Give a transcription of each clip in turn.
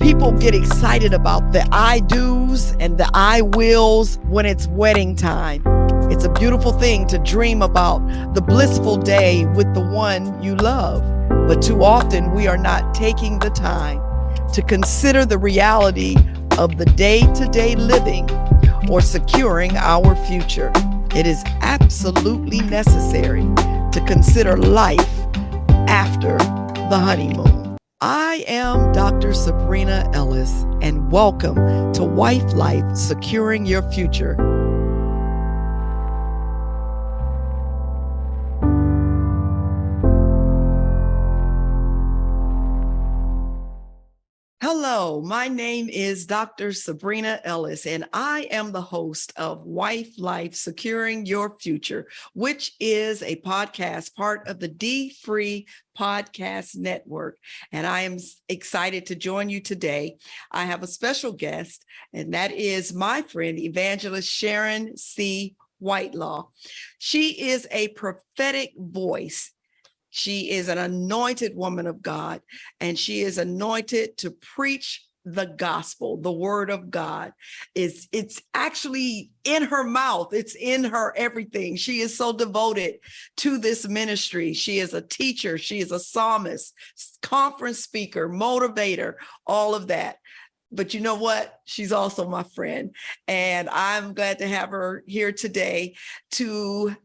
People get excited about the I do's and the I wills when it's wedding time. It's a beautiful thing to dream about the blissful day with the one you love. But too often we are not taking the time to consider the reality of the day-to-day living or securing our future. It is absolutely necessary to consider life after the honeymoon. I am Dr. Sabrina Ellis, and welcome to Wife Life, Securing Your Future. Hello, my name is Dr. Sabrina Ellis, and I am the host of Wife Life Securing Your Future, which is a podcast, part of the D-Free Podcast Network. And I am excited to join you today. I have a special guest, and that is my friend, Evangelist Sharon Seay Whitelaw. She is a prophetic voice. She is an anointed woman of God, and she is anointed to preach the gospel, the word of God. It's actually in her mouth. It's in her everything. She is so devoted to this ministry. She is a teacher. She is a psalmist, conference speaker, motivator, all of that. But you know what? She's also my friend, and I'm glad to have her here today to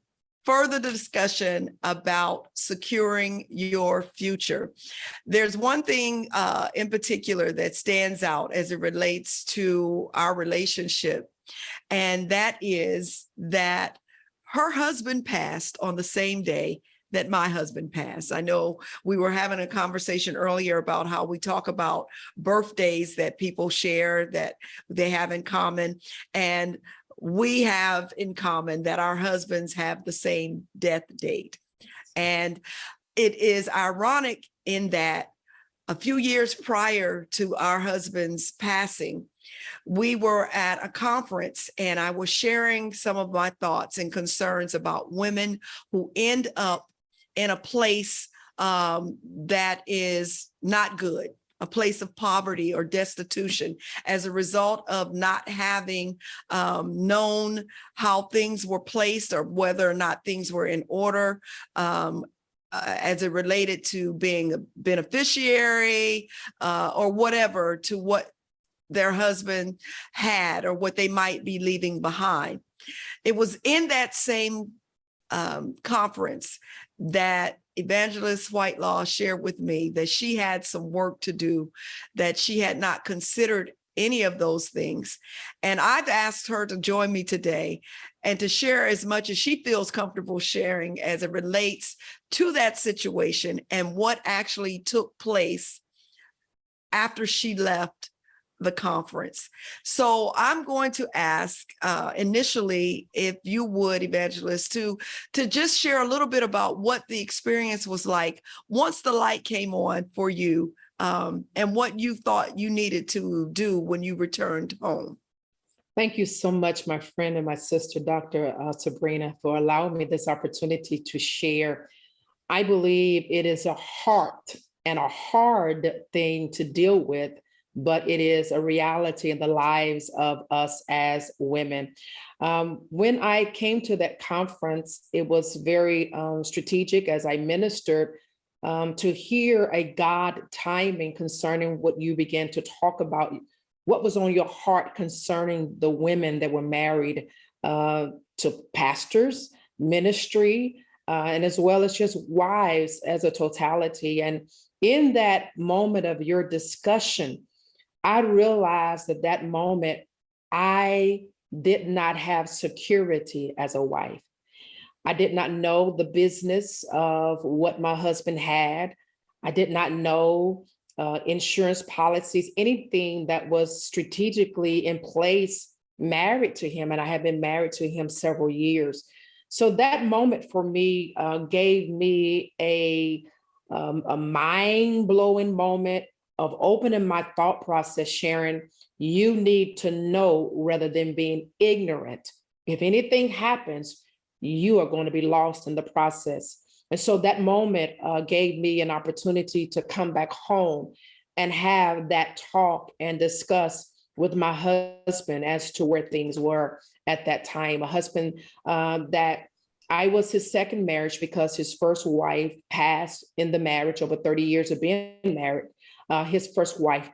further discussion about securing your future. There's one thing in particular that stands out as it relates to our relationship, and that is that her husband passed on the same day that my husband passed. I know we were having a conversation earlier about how we talk about birthdays that people share that they have in common, and we have in common that our husbands have the same death date. And it is ironic in that a few years prior to our husband's passing, we were at a conference and I was sharing some of my thoughts and concerns about women who end up in a place that is not good, a place of poverty or destitution as a result of not having known how things were placed or whether or not things were in order as it related to being a beneficiary or whatever to what their husband had or what they might be leaving behind. It was in that same conference that Evangelist Whitelaw shared with me that she had some work to do, that she had not considered any of those things. And I've asked her to join me today and to share as much as she feels comfortable sharing as it relates to that situation and what actually took place after she left the conference. So I'm going to ask initially, if you would, Evangelist, to just share a little bit about what the experience was like once the light came on for you and what you thought you needed to do when you returned home. Thank you so much, my friend and my sister, Dr. Sabrina, for allowing me this opportunity to share. I believe it is a hard thing to deal with, but it is a reality in the lives of us as women. When I came to that conference, it was very strategic as I ministered to hear a God timing concerning what you began to talk about, what was on your heart concerning the women that were married to pastors, ministry, and as well as just wives as a totality. And in that moment of your discussion, I realized at that moment, I did not have security as a wife. I did not know the business of what my husband had. I did not know insurance policies, anything that was strategically in place, married to him. And I have been married to him several years. So that moment for me gave me a mind-blowing moment of opening my thought process. Sharon, you need to know rather than being ignorant. If anything happens, you are going to be lost in the process. And so that moment gave me an opportunity to come back home and have that talk and discuss with my husband as to where things were at that time. A husband that I was his second marriage because his first wife passed in the marriage. Over 30 years of being married, his first wife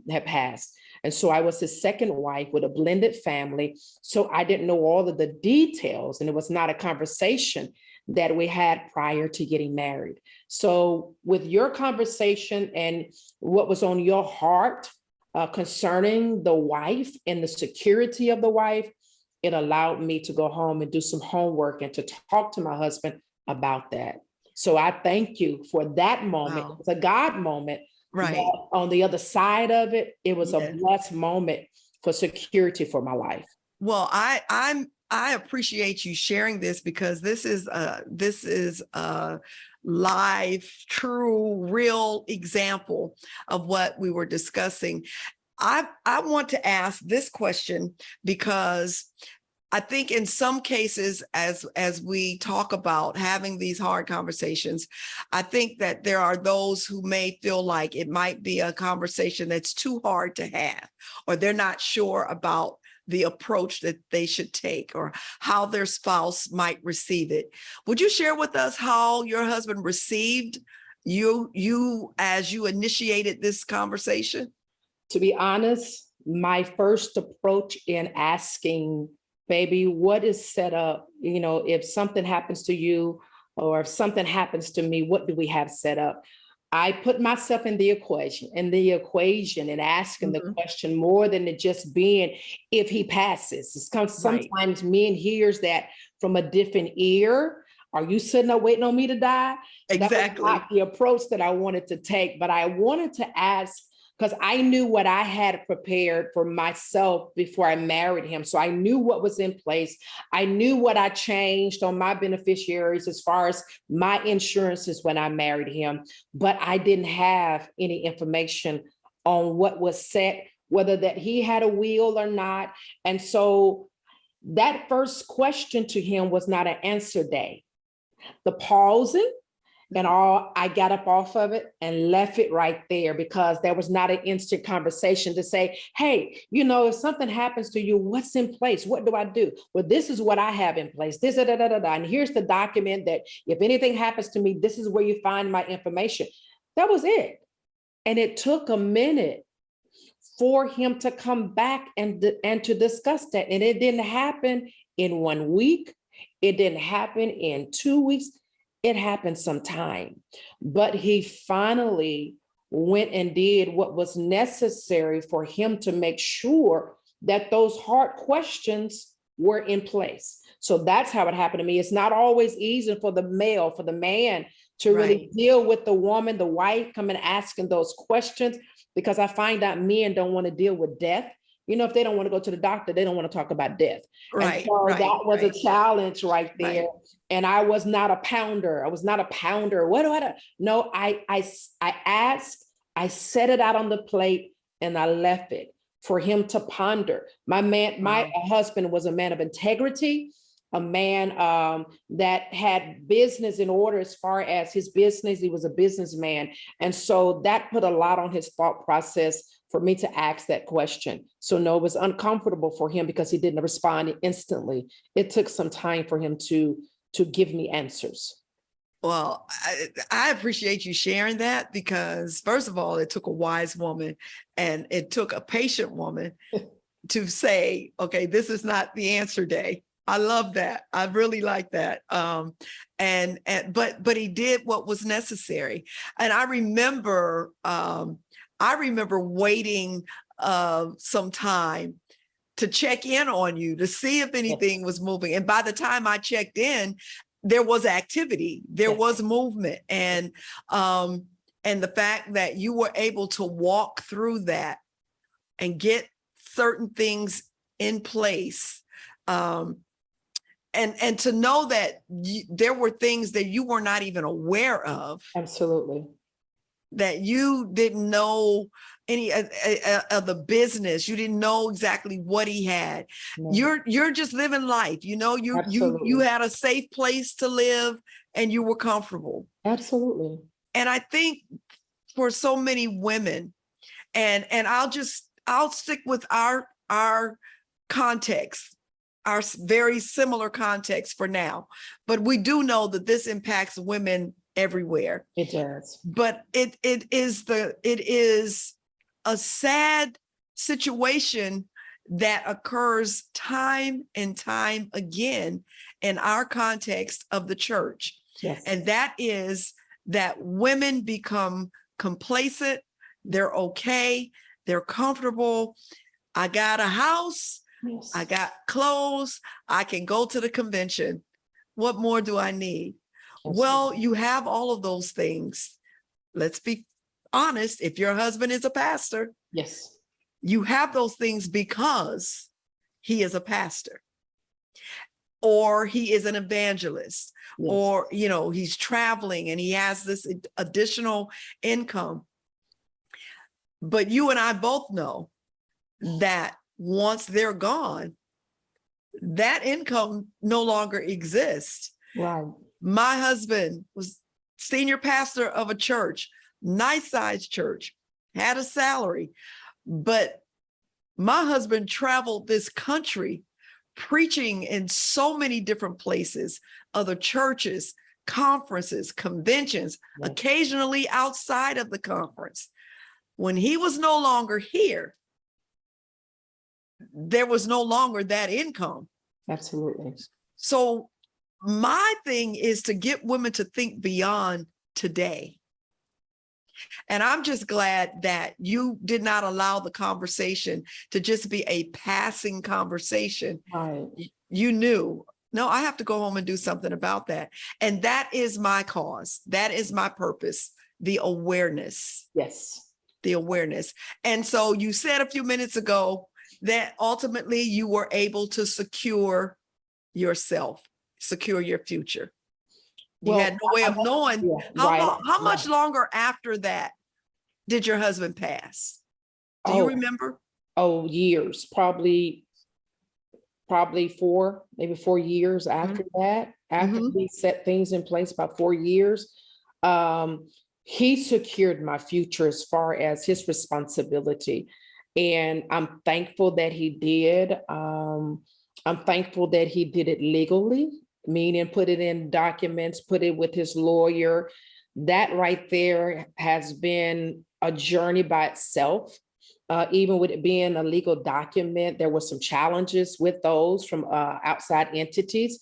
had passed. And so I was his second wife with a blended family. So I didn't know all of the details, and it was not a conversation that we had prior to getting married. So with your conversation and what was on your heart concerning the wife and the security of the wife, it allowed me to go home and do some homework and to talk to my husband about that. So I thank you for that moment. Wow. It's a God moment. Right. But on the other side of it, it was Yes. a blessed moment for security for my life. Well, I appreciate you sharing this, because this is a live, true, real example of what we were discussing. I want to ask this question because I think in some cases, as we talk about having these hard conversations, I think that there are those who may feel like it might be a conversation that's too hard to have, or they're not sure about the approach that they should take or how their spouse might receive it. Would you share with us how your husband received you as you initiated this conversation? To be honest, my first approach in asking, baby, what is set up? You know, if something happens to you or if something happens to me, what do we have set up? I put myself in the equation and asking the question more than it just being if he passes. It's sometimes men hears that from a different ear. Are you sitting up waiting on me to die? Exactly. That was not the approach that I wanted to take, but I wanted to ask because I knew what I had prepared for myself before I married him. So I knew what was in place. I knew what I changed on my beneficiaries as far as my insurances when I married him, but I didn't have any information on what was set, whether that he had a will or not. And so that first question to him was not an answer day. The pausing, and all, I got up off of it and left it right there because there was not an instant conversation to say, hey, you know, if something happens to you, what's in place? What do I do? Well, this is what I have in place. This, da, da, da, da, da. And here's the document that if anything happens to me, this is where you find my information. That was it. And it took a minute for him to come back and to discuss that. And it didn't happen in 1 week. It didn't happen in 2 weeks. It happened sometime, but he finally went and did what was necessary for him to make sure that those hard questions were in place. So that's how it happened to me. It's not always easy for the man to really deal with the woman, the wife, coming asking those questions, because I find out men don't want to deal with death. You know, if they don't want to go to the doctor, they don't want to talk about death. And so that was a challenge right there. And I was not a pounder. I was not a pounder. What do I do? No, I asked, I set it out on the plate and I left it for him to ponder. My husband was a man of integrity, a man that had business in order as far as his business. He was a businessman. And so that put a lot on his thought process for me to ask that question. So no, it was uncomfortable for him because he didn't respond instantly. It took some time for him to give me answers. Well, I appreciate you sharing that, because first of all, it took a wise woman and it took a patient woman to say, okay, this is not the answer day. I love that. I really like that. But he did what was necessary. And I remember waiting some time to check in on you to see if anything was moving. And by the time I checked in, there was activity, there was movement. And the fact that you were able to walk through that and get certain things in place, and to know that there were things that you were not even aware of. Absolutely. That you didn't know any of the business. You didn't know exactly what he had. No. You're just living life. You know, you had a safe place to live and you were comfortable. Absolutely. And I think for so many women, And I'll stick with our context, our very similar context for now. But we do know that this impacts women everywhere. It does. But it is a sad situation that occurs time and time again in our context of the church. Yes. And that is that women become complacent, they're okay, they're comfortable. I got a house, Yes. I got clothes, I can go to the convention. What more do I need? Absolutely. Well, you have all of those things. Let's be honest, if your husband is a pastor, Yes, you have those things because he is a pastor, or he is an evangelist, yes. or, he's traveling and he has this additional income. But you and I both know that once they're gone, that income no longer exists. Right. My husband was senior pastor of a church, nice sized church, had a salary, but my husband traveled this country preaching in so many different places, other churches, conferences, conventions, Yes. occasionally outside of the conference. When he was no longer here, there was no longer that income. Absolutely. So my thing is to get women to think beyond today. And I'm just glad that you did not allow the conversation to just be a passing conversation. Right. You knew, no, I have to go home and do something about that. And that is my cause. That is my purpose, the awareness. Yes. The awareness. And so you said a few minutes ago that ultimately you were able to secure yourself, secure your future. You had no way of knowing how much longer after that did your husband pass? Do you remember? Oh, years, probably 4, maybe 4 years after that, after we set things in place, about 4 years. He secured my future as far as his responsibility. And I'm thankful that he did. I'm thankful that he did it legally, meaning put it in documents, put it with his lawyer. That right there has been a journey by itself. Even with it being a legal document, there were some challenges with those from outside entities.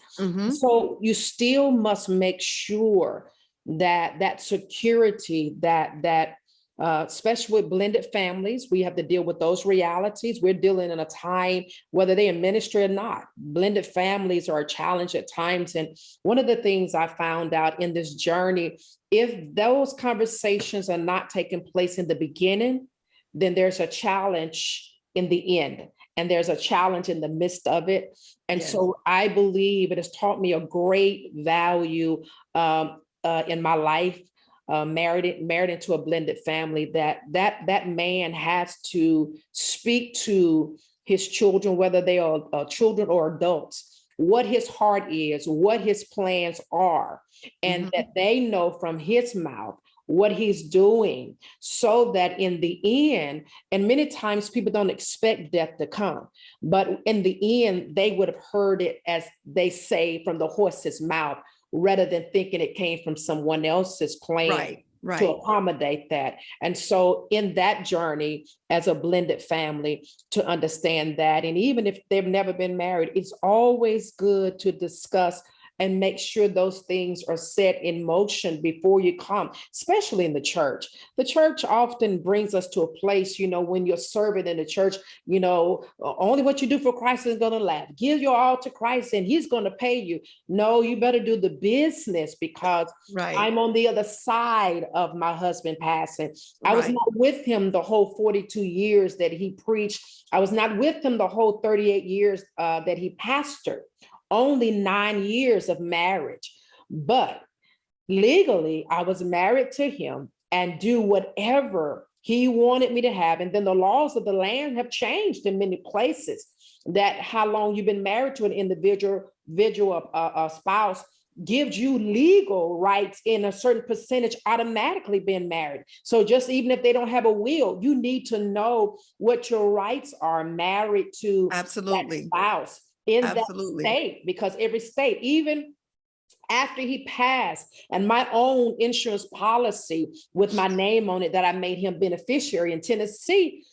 So you still must make sure that security, that especially with blended families, we have to deal with those realities. We're dealing in a time, whether they're in ministry or not, blended families are a challenge at times. And one of the things I found out in this journey, if those conversations are not taking place in the beginning, then there's a challenge in the end, and there's a challenge in the midst of it. And so I believe it has taught me a great value in my life. Married into a blended family, that man has to speak to his children, whether they are children or adults, what his heart is, what his plans are, and that they know from his mouth what he's doing, so that in the end, and many times people don't expect death to come, but in the end, they would have heard it, as they say, from the horse's mouth, rather than thinking it came from someone else's plan to accommodate that. And so in that journey as a blended family, to understand that, and even if they've never been married, it's always good to discuss and make sure those things are set in motion before you come, especially in the church. The church often brings us to a place, when you're serving in the church, only what you do for Christ is going to last. Give your all to Christ and he's going to pay you. No, you better do the business, because I'm on the other side of my husband passing. I was not with him the whole 42 years that he preached. I was not with him the whole 38 years that he pastored. Only 9 years of marriage, but legally I was married to him and do whatever he wanted me to have. And then the laws of the land have changed in many places, that how long you've been married to an individual spouse gives you legal rights in a certain percentage automatically being married. So just even if they don't have a will, you need to know what your rights are married to that Absolutely. spouse in that Absolutely. state, because every state, even after he passed, and my own insurance policy with my name on it that I made him beneficiary in Tennessee,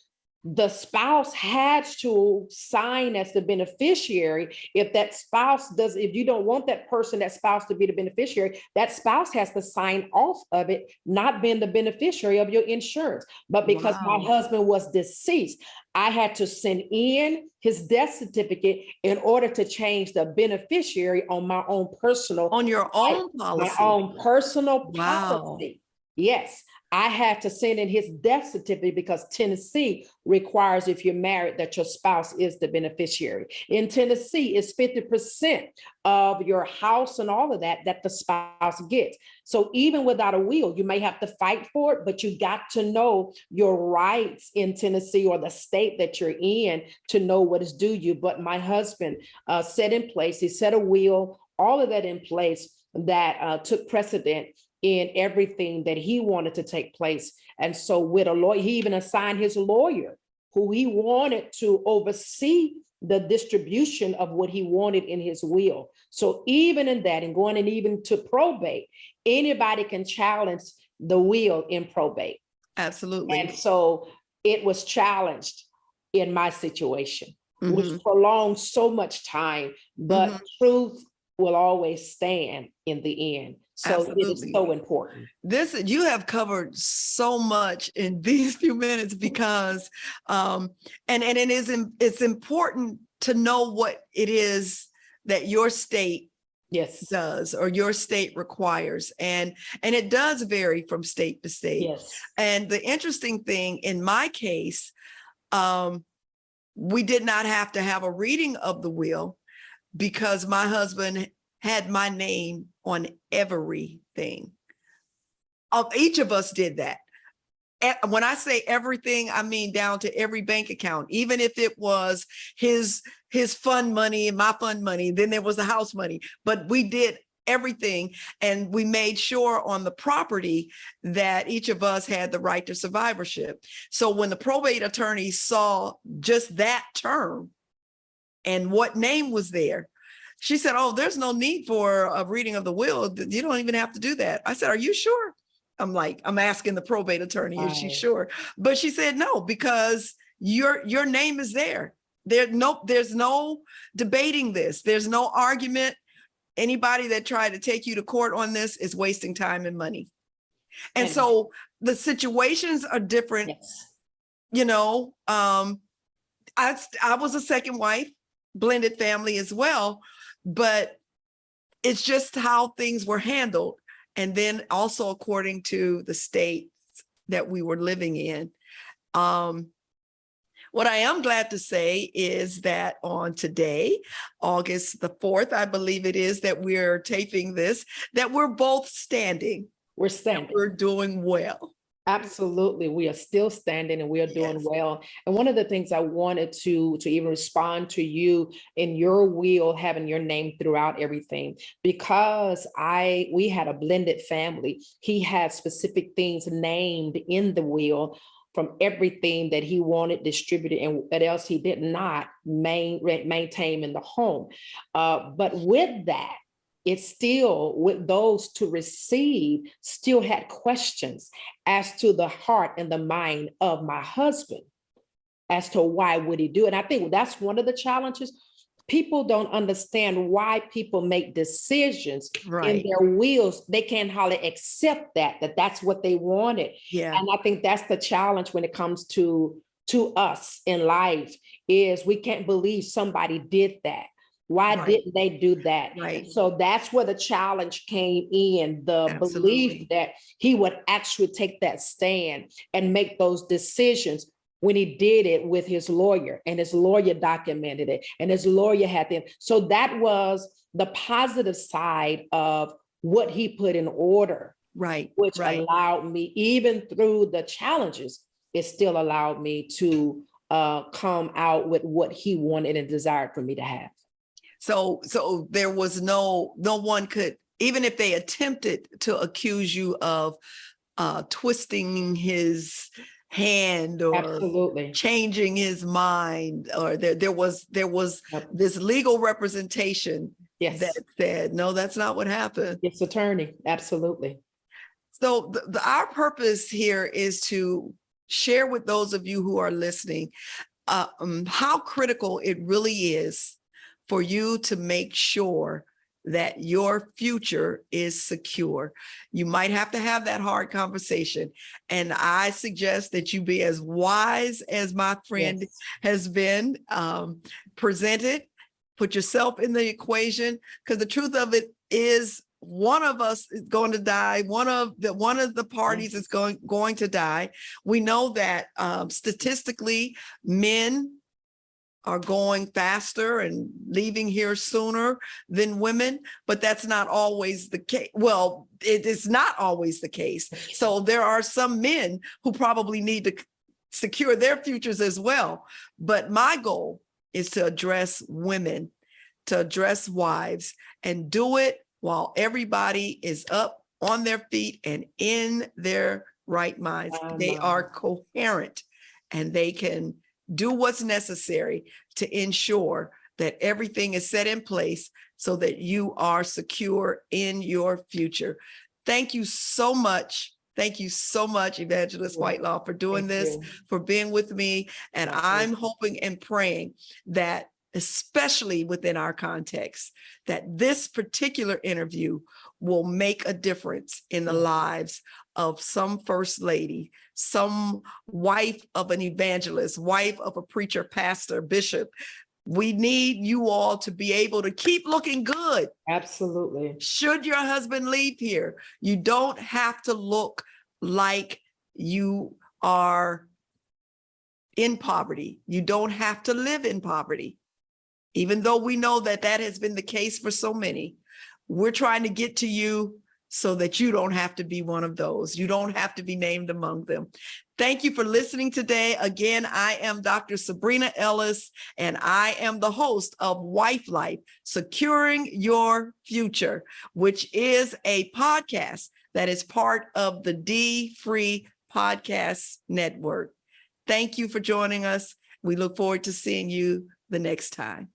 the spouse has to sign as the beneficiary. If that spouse does, if you don't want that person, that spouse to be the beneficiary, that spouse has to sign off of it, not being the beneficiary of your insurance. But because my Wow. husband was deceased, I had to send in his death certificate in order to change the beneficiary on my own personal, On your own my policy. own personal Wow. policy. Yes. I had to send in his death certificate because Tennessee requires, if you're married, that your spouse is the beneficiary. In Tennessee, it's 50% of your house and all of that the spouse gets. So even without a will, you may have to fight for it, but you got to know your rights in Tennessee or the state that you're in to know what is due you. But my husband set in place, he set a will, all of that in place that took precedent in everything that he wanted to take place. And so with a lawyer, he even assigned his lawyer who he wanted to oversee the distribution of what he wanted in his will. So even in that, and going and even to probate, anybody can challenge the will in probate. Absolutely. And so it was challenged in my situation, which prolonged so much time, but truth will always stand in the end. So Absolutely. it is so important. You have covered so much in these few minutes because, and it's important to know what it is that your state does or your state requires. And it does vary from state to state. Yes. And the interesting thing in my case, we did not have to have a reading of the will because my husband had my name on everything. Each of us did that. When I say everything, I mean down to every bank account, even if it was his fund money and my fund money, then there was the house money, but we did everything. And we made sure on the property that each of us had the right to survivorship. So when the probate attorney saw just that term and what name was there, she said, "Oh, there's no need for a reading of the will. You don't even have to do that." I said, "Are you sure?" I'm asking the probate attorney, is she sure? But she said, "No, because your name is there. There's no debating this. There's no argument. Anybody that tried to take you to court on this is wasting time and money." And so the situations are different. Yes. You know, I was a second wife, blended family as well. But it's just how things were handled. And then also according to the state that we were living in. What I am glad to say is that on today, August the 4th, I believe it is that we're taping this, that we're both standing. We're standing. We're doing well. Absolutely. We are still standing and we are doing well. And one of the things I wanted to even respond to you in your will, having your name throughout everything, because we had a blended family. He had specific things named in the will from everything that he wanted distributed and what else he did not maintain in the home. But with that, it's still with those to receive still had questions as to the heart and the mind of my husband as to why would he do it. And I think that's one of the challenges. People don't understand why people make decisions in their wills. They can't hardly accept that's what they wanted. Yeah. And I think that's the challenge when it comes to us in life is we can't believe somebody did that. Why didn't they do that? Right. So that's where the challenge came in, the belief that he would actually take that stand and make those decisions when he did it with his lawyer, and his lawyer documented it, and his lawyer had them. So that was the positive side of what he put in order, which allowed me, even through the challenges, it still allowed me to come out with what he wanted and desired for me to have. So there was no one could even if they attempted to accuse you of twisting his hand or Absolutely. changing his mind, or there was Yep. this legal representation Yes. that said, no, that's not what happened. Yes, attorney. Absolutely. So our purpose here is to share with those of you who are listening how critical it really is for you to make sure that your future is secure. You might have to have that hard conversation. And I suggest that you be as wise as my friend Yes. has been presented. Put yourself in the equation, because the truth of it is one of us is going to die. One of the parties is going to die. We know that statistically, men are going faster and leaving here sooner than women, but that's not always the case. Well, it is not always the case. So there are some men who probably need to secure their futures as well. But my goal is to address women, to address wives, and do it while everybody is up on their feet and in their right minds. They are coherent and they can do what's necessary to ensure that everything is set in place so that you are secure in your future. Thank you so much. Thank you so much, Evangelist Whitelaw, for doing this, for being with me. And I'm hoping and praying that, especially within our context, that this particular interview will make a difference in the lives of some first lady, some wife of an evangelist, wife of a preacher, pastor, bishop. We need you all to be able to keep looking good. Absolutely. Should your husband leave here, you don't have to look like you are in poverty. You don't have to live in poverty. Even though we know that that has been the case for so many, we're trying to get to you so that you don't have to be one of those. You don't have to be named among them. Thank you for listening today. Again, I am Dr. Sabrina Ellis, and I am the host of Wife Life, Securing Your Future, which is a podcast that is part of the D-Free Podcast Network. Thank you for joining us. We look forward to seeing you the next time.